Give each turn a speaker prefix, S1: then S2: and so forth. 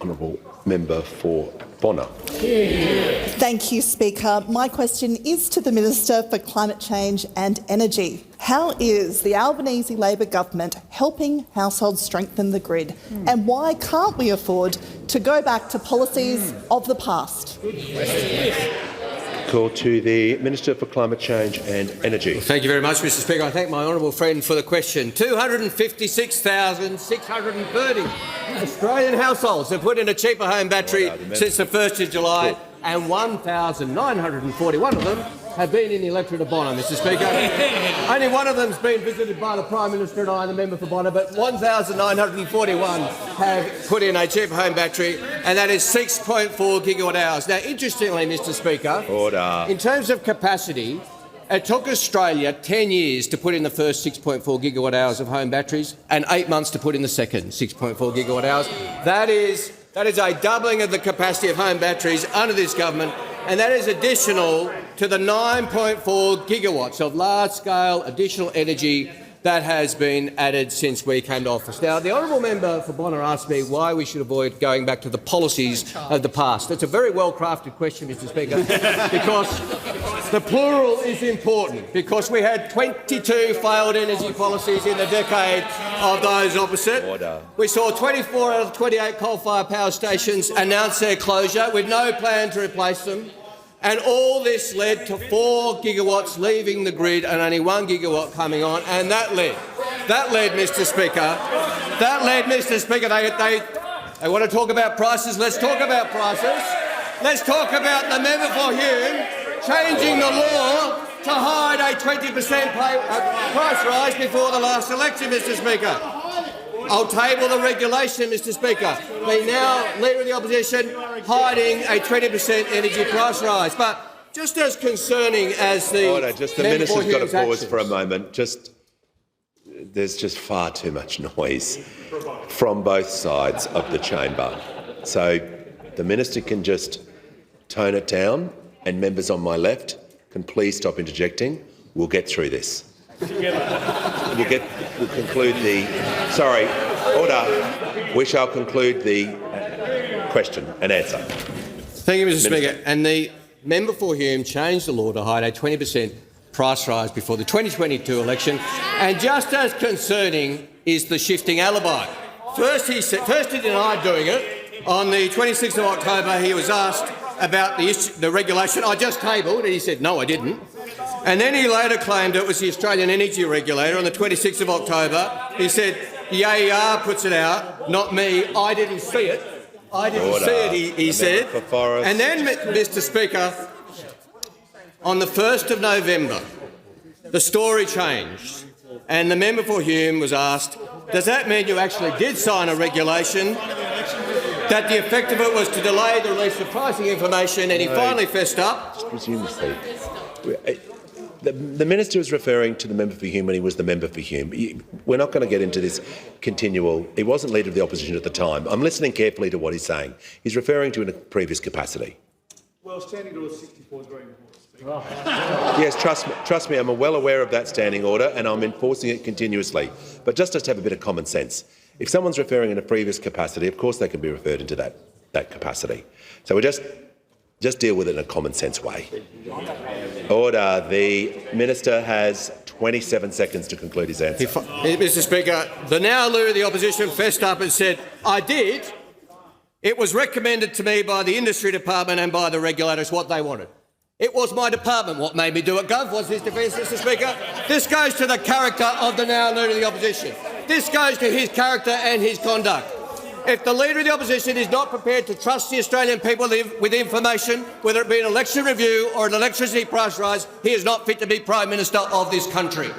S1: Honourable Member for Bonner.
S2: Thank you, Speaker. My question is to the Minister for Climate Change and Energy. How is the Albanese Labor government helping households strengthen the grid? And why can't we afford to go back to policies of the past?
S1: Call to the Minister for Climate Change and Energy.
S3: Thank you very much, Mr Speaker. I thank my honourable friend for the question. 256,630 Australian households have put in a cheaper home battery since the 1st of July, and 1,941 of them have been in the electorate of Bonner, Mr Speaker. Only one of them has been visited by the Prime Minister and I, the member for Bonner, but 1,941 have put in a cheap home battery, and that is 6.4 gigawatt hours. Now, interestingly, Mr Speaker, in terms of capacity, it took Australia 10 years to put in the first 6.4 gigawatt hours of home batteries and 8 months to put in the second 6.4 gigawatt hours. That is a doubling of the capacity of home batteries under this government, and that is additional to the 9.4 gigawatts of large-scale additional energy that has been added since we came to office. Now, the honourable member for Bonner asked me why we should avoid going back to the policies of the past. That's a very well-crafted question, Mr Speaker, because the plural is important, because we had 22 failed energy policies in the decade of those opposite. We saw 24 out of 28 coal-fired power stations announce their closure with no plan to replace them. And all this led to 4 gigawatts leaving the grid and only 1 gigawatt coming on. And that led, Mr Speaker, they want to talk about prices. Let's talk about prices. Let's talk about the member for Hume changing the law to hide a 20% price rise before the last election, Mr Speaker. I'll table the regulation, Mr Speaker. The now Leader of the Opposition hiding a 20% energy price rise. But just as concerning as the
S1: Minister's got to pause for a moment. There's just far too much noise from both sides of the chamber. So the Minister can just tone it down, and members on my left can please stop interjecting. We'll get through this. We'll conclude the... Sorry, order. We shall conclude the question and answer.
S3: Thank you, Mr Speaker. And the member for Hume changed the law to hide a 20% price rise before the 2022 election. And just as concerning is the shifting alibi. First he denied doing it. On the 26th of October, he was asked about the regulation I just tabled, and he said, no, I didn't. And then he later claimed it was the Australian Energy Regulator on the 26th of October. He said, the AER puts it out, not me. I didn't see it. He said. And then, Mr Speaker, on the 1st of November, the story changed, and the member for Hume was asked, does that mean you actually did sign a regulation, that the effect of it was to delay the release of pricing information, and he finally fessed up?
S1: The Minister is referring to the member for Hume when he was the member for Hume. We're not going to get into this continual... He wasn't Leader of the Opposition at the time. I'm listening carefully to what he's saying. He's referring to in a previous capacity.
S4: Well, Standing Order 64 is very important.
S1: Yes, trust me, I'm well aware of that standing order and I'm enforcing it continuously. But just to have a bit of common sense, if someone's referring in a previous capacity, of course they can be referred into that capacity. So we just deal with it in a common sense way. Order. The Minister has 27 seconds to conclude his answer.
S3: Mr Speaker, the now Leader of the Opposition fessed up and said, I did. It was recommended to me by the Industry Department and by the regulators what they wanted. It was my department what made me do it, Gov, was his defence, Mr Speaker. This goes to the character of the now Leader of the Opposition. This goes to his character and his conduct. If the Leader of the Opposition is not prepared to trust the Australian people with information, whether it be an election review or an electricity price rise, he is not fit to be Prime Minister of this country.